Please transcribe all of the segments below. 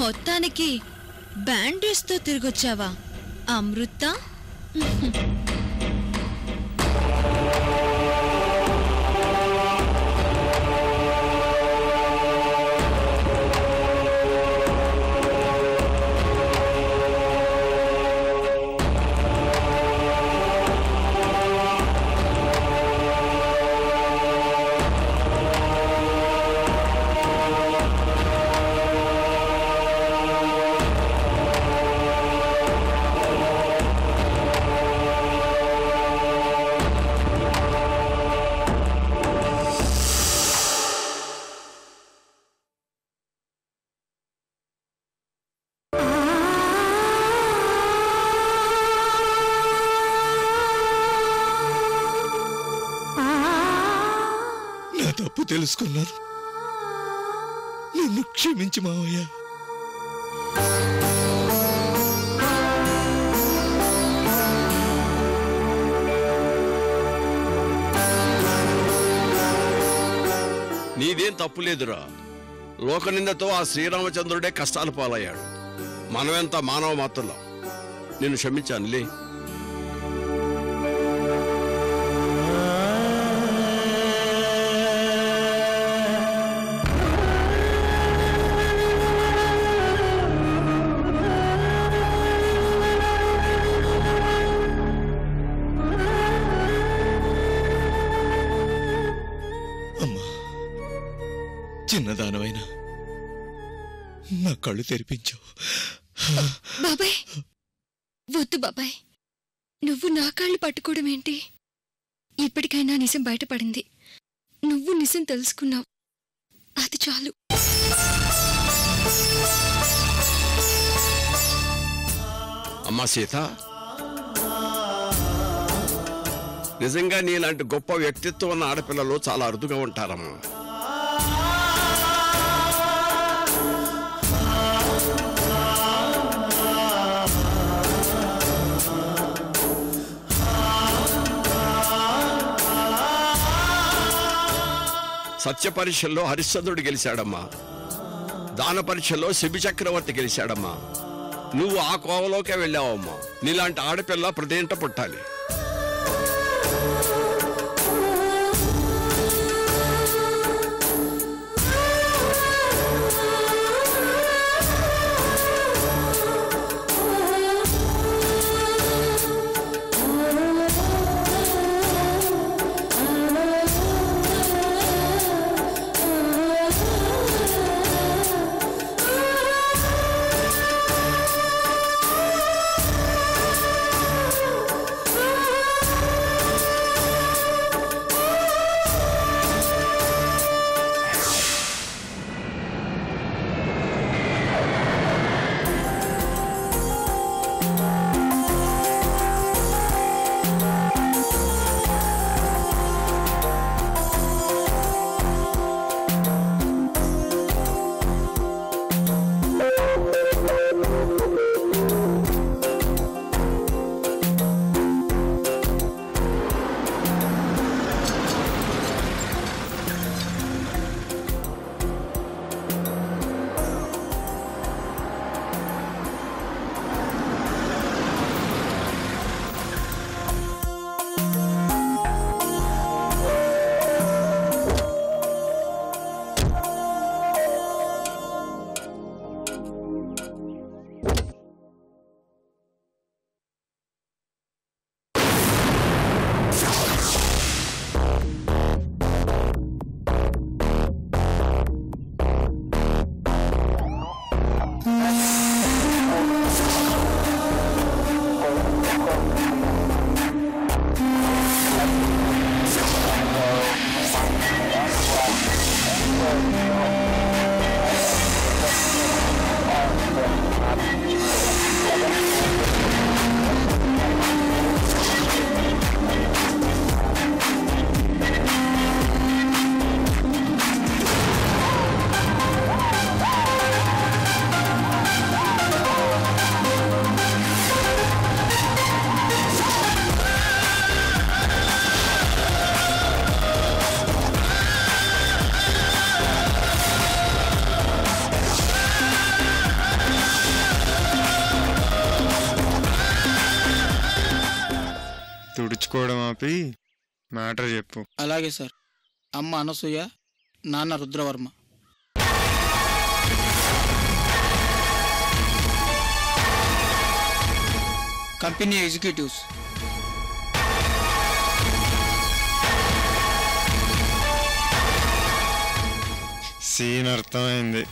మొత్తానికి బ్యాండేజ్ తో తిరిగొచ్చావా అమృత? తప్పు తెలుసుకున్నాను, నన్ను క్షమించు మావయ్య. నీదేం తప్పులేదురా. లోకనిందతో ఆ శ్రీరామచంద్రుడే కష్టాలు పాలయ్యాడు. మనమెంత మానవ మాత్రులం. నిన్ను క్షమించానులే. చిన్నదానమైనా నా కళ్ళు తెరిపించావు. బాబాయ్ వద్దు బాబాయ్, నువ్వు నా కాళ్ళు పట్టుకోవడం ఏంటి? ఇప్పటికైనా నిజం బయటపడింది. నువ్వు నిజం తెలుసుకున్నావు, అది చాలు. అమ్మా సీత, నిజంగా నీలాంటి గొప్ప వ్యక్తిత్వం ఉన్న ఆడపిల్లలు చాలా అరుదుగా ఉంటారమ్మా. సత్య పరీక్షల్లో హరిశ్చంద్రుడు గెలిచాడమ్మా. దాన పరీక్షల్లో శిబి చక్రవర్తి గెలిచాడమ్మా. నువ్వు ఆ కోవలోకే వెళ్ళావమ్మా. నీలాంటి ఆడపిల్ల ప్రదేంట పుట్టాలి. ఏడ్చుకోవడం ఆపి మ్యాటర్ చెప్పు. అలాగే సార్. అమ్మ అనసూయ, నాన్న రుద్రవర్మ. Company executives. సీన్ అర్థమైంది.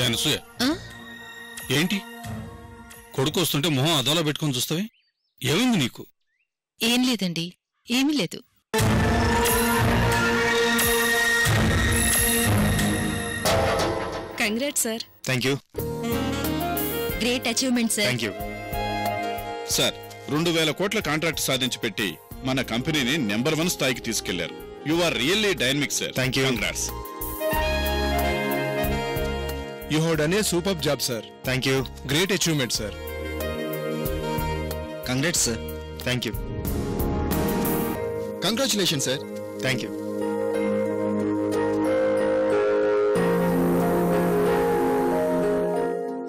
అనసూయ, ఏంటి కొడుకు వస్తుంటే మొహం అదోలా పెట్టుకుని చూస్తావే? ఏమైంది నీకు? ఏం లేదండి, ఏమీ లేదు. Congrat sir. Thank you. Great achievement sir. Thank you sir. 2000 కోట్ల కాంట్రాక్ట్ సాధించి పెట్టి మన కంపెనీని నెంబర్ 1 స్థాయికి తీసుకెళ్లారు. You are really dynamic sir. Thank you. Congrats. You have done a superb job, sir. Thank you. Great achievement, sir. Congrats sir. Thank you. Congratulations, sir. Thank you.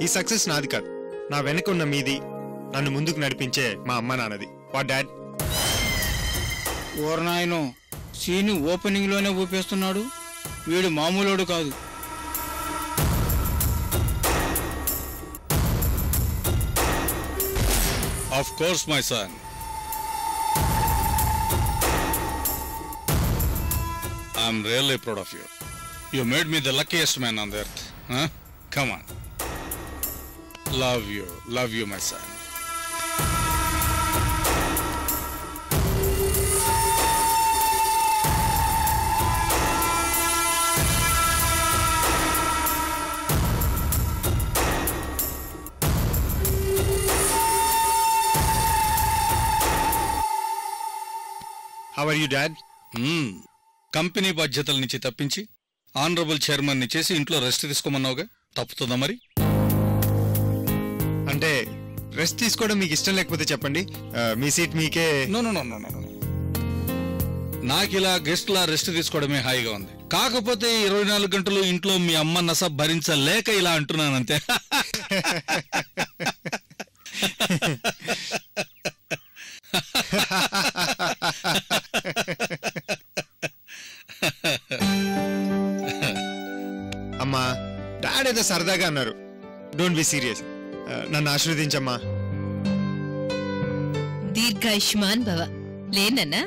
ఈ success నాది కాదు, నా వెనకున్న మీది, నన్ను ముందుకు నడిపించే మా అమ్మ నాన్నది. What dad? ఓర్నాయనో, సీను ఓపెనింగ్ లోనే ఊపేస్తున్నాడు. వీడు మామూలోడు కాదు. Of course, my son. I'm really proud of you. You made me the luckiest man on the earth. Huh? Come on. Love you, my son. How are you dad? Company బాధ్యతల నుంచి తప్పించి honourable chairman ని చేసి ఇంట్లో rest తీసుకోమన్నావుగా, తప్పుతుందా మరి? అంటే rest తీసుకోవడం మీకు ఇష్టం లేకపోతే చెప్పండి, మీ సీట్ మీకే. నో, నాకిలా గెస్ట్లా రెస్ట్ తీసుకోవడమే హాయిగా ఉంది. కాకపోతే 24 గంటలు ఇంట్లో మీ అమ్మ నస భరించలేక ఇలా అంటున్నానంతే. అమ్మా, డాడ్ ఏదో సరదాగా అన్నారు. Don't be serious. నన్ను ఆశీర్వదించమ్మా. దీర్ఘాయుష్మాన్ భవ. లేనన్నా?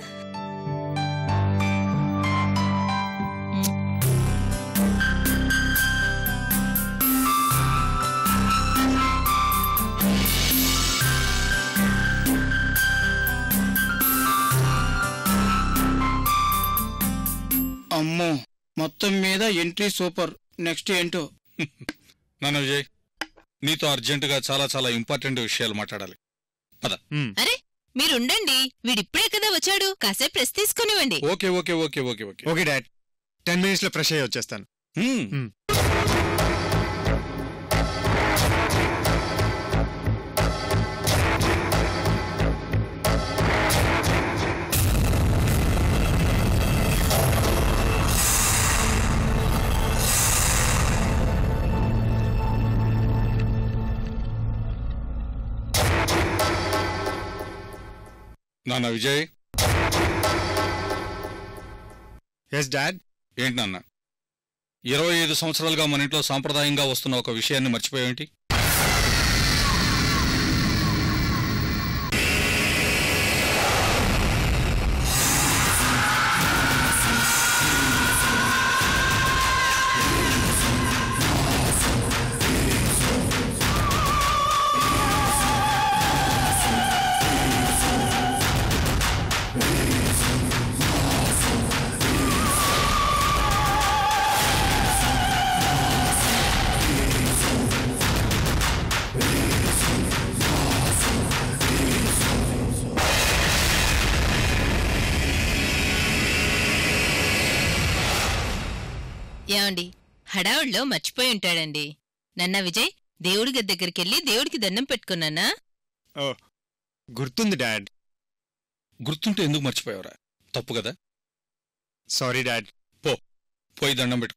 అమ్మో, మొత్తం మీద ఎంట్రీ సూపర్. నెక్స్ట్ ఏంటో. నాన్న విజయ్, నీతో అర్జెంటుగా చాలా చాలా ఇంపార్టెంట్ విషయాలు మాట్లాడాలి. పద. అరే మీరుండండి, వీడిప్పుడే కదా వచ్చాడు, కాసేపు రెస్ట్ తీసుకునివ్వండి. ఓకే ఓకే డాడ్, 10 minutes లో ఫ్రెష్ అయ్యి వచ్చేస్తాను. నాన్న విజయ్. Yes dad. ఏంటి నాన్న, 25 సంవత్సరాలుగా మన ఇంట్లో సాంప్రదాయంగా వస్తున్న ఒక విషయాన్ని మర్చిపోయేంటి? ఏమండి హడావుడిలో మర్చిపోయి ఉంటాడండి. నన్న విజయ్, దేవుడి గది దగ్గరికెళ్ళి దేవుడికి దండం పెట్టుకున్నానా? ఓ గుర్తుంది డాడ్. గుర్తుంటే ఎందుకు మర్చిపోయావురా? తప్పు కదా. Sorry dad. పోయి దండం పెట్టు.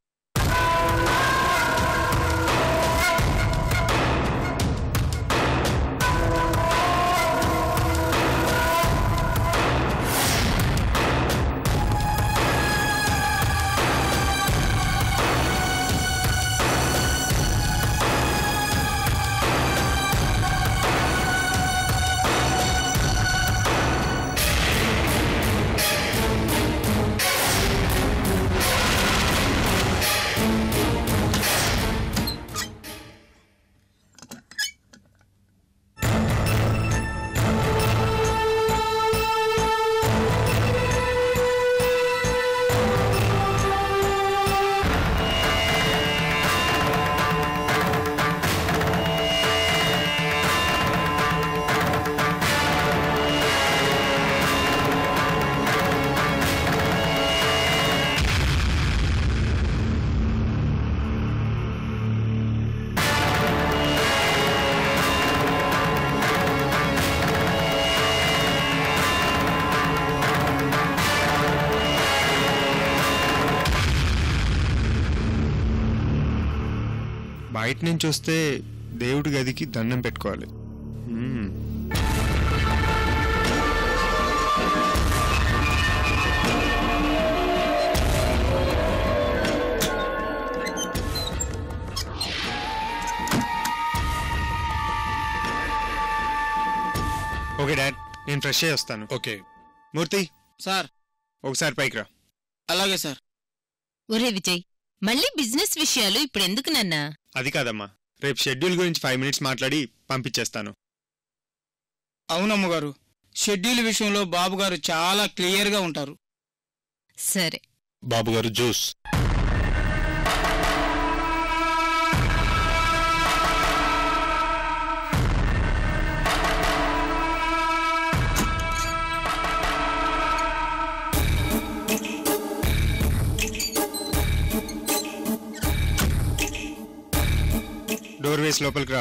బయట నుంచి వస్తే దేవుడి గదికి దండం పెట్టుకోవాలి. ఓకే డాడ్, నేను ఫ్రెష్ అయ్యి వస్తాను. ఓకే. మూర్తి సార్. ఒకసారి పైకి రా. అలాగే సార్. ఒరే విజయ్, మళ్ళీ బిజినెస్ విషయాలు ఇప్పుడెందుకు నాన్నా? అది కాదమ్మా, రేపు షెడ్యూల్ గురించి 5 మినిట్స్ మాట్లాడి పంపించేస్తాను. అవునమ్మగారు, షెడ్యూల్ విషయంలో బాబుగారు చాలా క్లియర్గా ఉంటారు. సరే బాబుగారు జ్యూస్. డోర్ వేసి లోపలికి రా.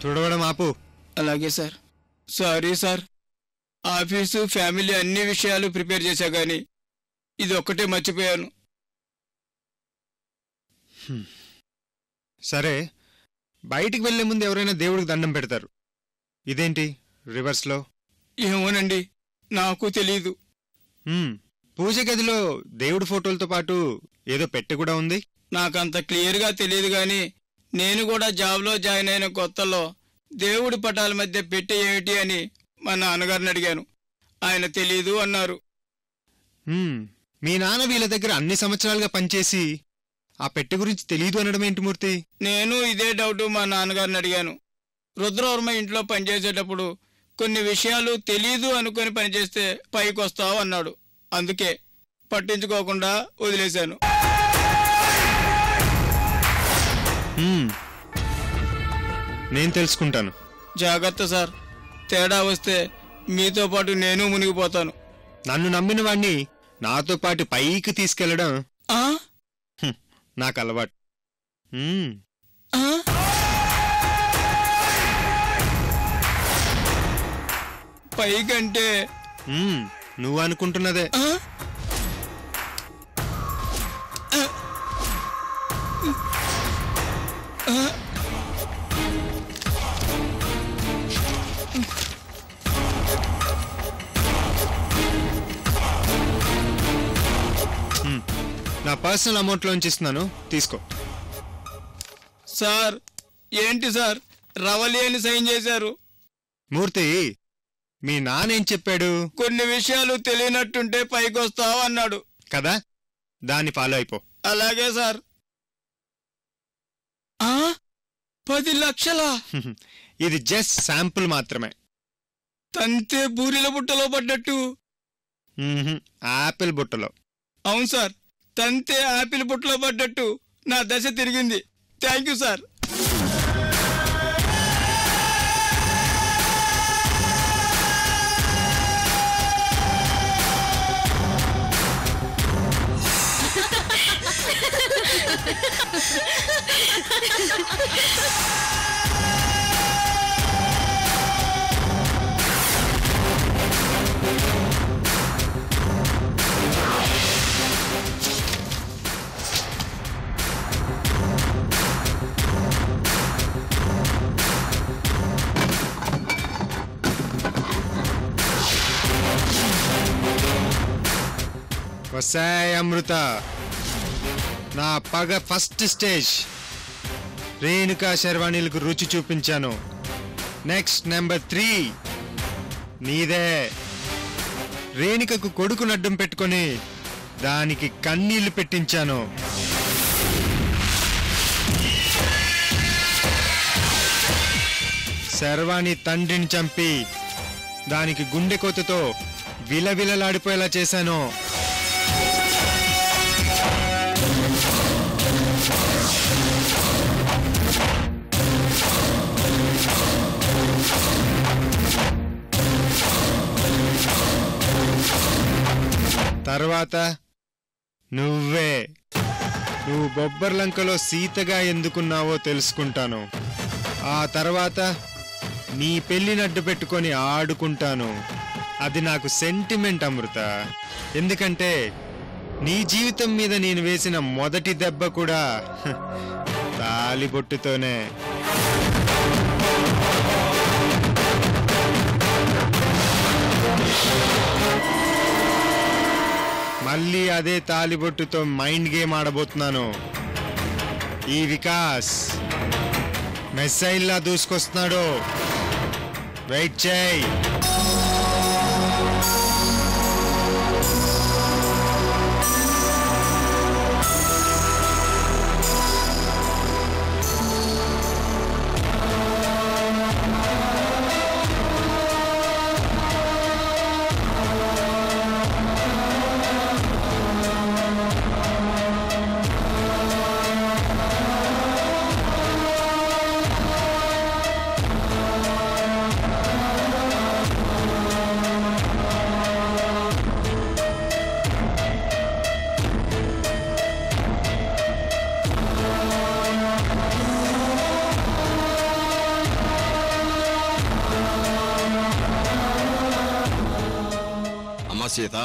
చూడవడం ఆపు. అలాగే sir. Sorry sir, office family అన్ని విషయాలు ప్రిపేర్ చేశా గానీ ఇది ఒక్కటే మర్చిపోయాను. సరే, బయటికి వెళ్లే ముందు ఎవరైనా దేవుడికి దండం పెడతారు, ఇదేంటి రివర్స్లో? ఏమోనండి, నాకు తెలీదు. పూజ గదిలో దేవుడి ఫోటోలతో పాటు ఏదో పెట్టె కూడా ఉంది. నాకంత క్లియర్గా తెలియదు గాని నేను కూడా జాబ్లో జాయిన్ అయిన కొత్తలో దేవుడి పటాల మధ్య పెట్టె ఏమిటి అని మా నాన్నగారిని అడిగాను. ఆయన తెలీదు అన్నారు. మీ నాన్న వీళ్ళ దగ్గర అన్ని సంవత్సరాలుగా పనిచేసి ఆ పెట్టె గురించి తెలీదు అనడం ఏంటి మూర్తి? నేను ఇదే డౌట్ మా నాన్నగారిని అడిగాను. రుద్రవర్మ ఇంట్లో పనిచేసేటప్పుడు కొన్ని విషయాలు తెలీదు అనుకుని పనిచేస్తే పైకి వస్తావు అన్నాడు. అందుకే పట్టించుకోకుండా వదిలేశాను. నేను తెలుసుకుంటాను. జాగ్రత్త సార్, తేడా వస్తే మీతో పాటు నేను మునిగిపోతాను. నన్ను నమ్మిన వాణ్ణి నాతో పాటు పైకి తీసుకెళ్లడం నాకు అలవాటు. పైకంటే నువ్వు అనుకుంటున్నదే. నా పర్సనల్ అమౌంట్లోంచి ఇస్తున్నాను, తీసుకో. సార్, ఏంటి సార్ రవలి అని సైన్ చేశారు? మూర్తి, మీ నానేం చెప్పాడు? కొన్ని విషయాలు తెలియనట్టుంటే పైకొస్తావు అన్నాడు కదా, దాన్ని ఫాలో అయిపో. అలాగే సార్. 10 లక్షలా? ఇది జస్ట్ శాంపుల్ మాత్రమే. తంతే బూరెల బుట్టలో పడ్డట్టు. యాపిల్ బుట్టలో. అవును సార్, తంతే ఆపిల్ పుట్లో పడ్డట్టు నా దశ తిరిగింది. Thank you sir. వసాయ్ అమృత, నా పగ ఫస్ట్ స్టేజ్ రేణుకా శర్వాణిలకు రుచి చూపించాను. నెక్స్ట్ నెంబర్ 3 నీదే. రేణుకకు కొడుకును అడ్డం పెట్టుకొని దానికి కన్నీళ్లు పెట్టించాను. శర్వాణి తండ్రిని చంపి దానికి గుండె కోతతో విలవిలలాడిపోయేలా చేశాను. తర్వాత నువ్వు బొబ్బర్లంకలో సీతగా ఎందుకున్నావో తెలుసుకుంటాను. ఆ తర్వాత నీ పెళ్లిని అడ్డు పెట్టుకొని ఆడుకుంటాను. అది నాకు సెంటిమెంట్ అమృత. ఎందుకంటే నీ జీవితం మీద నేను వేసిన మొదటి దెబ్బ కూడా తాలిబొట్టుతోనే. మళ్ళీ అదే తాలిబొట్టుతో మైండ్ గేమ్ ఆడబోతున్నాను. ఈ వికాస్ మెస్సైల్లా దూసుకొస్తున్నాడు. వెయిట్ చేయి. సీత,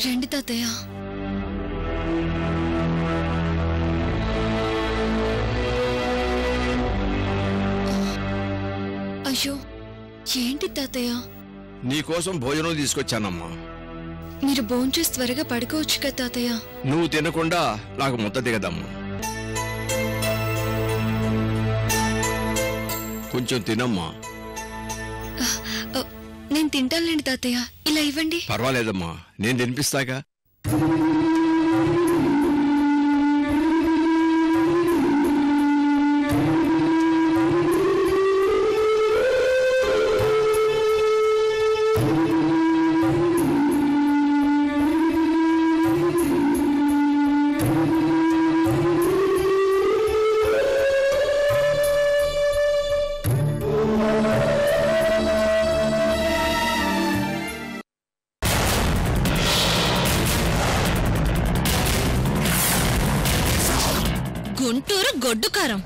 రండి తాతయ్య. అయ్యో, ఏంటి తాతయ్య? నీకోసం భోజనం తీసుకొచ్చానమ్మా. మీరు భోంచేసి త్వరగా పడుకోవచ్చు కదా తాతయ్య. నువ్వు తినకుండా నాకు ముద్ద దిగదమ్మా. కొంచెం తినమ్మా. నేను తింటానులేండి తాతయ్య, ఇలా ఇవ్వండి. పర్వాలేదమ్మా, నేను తినిపిస్తాగా. గుంటూరు గొడ్డు కారం.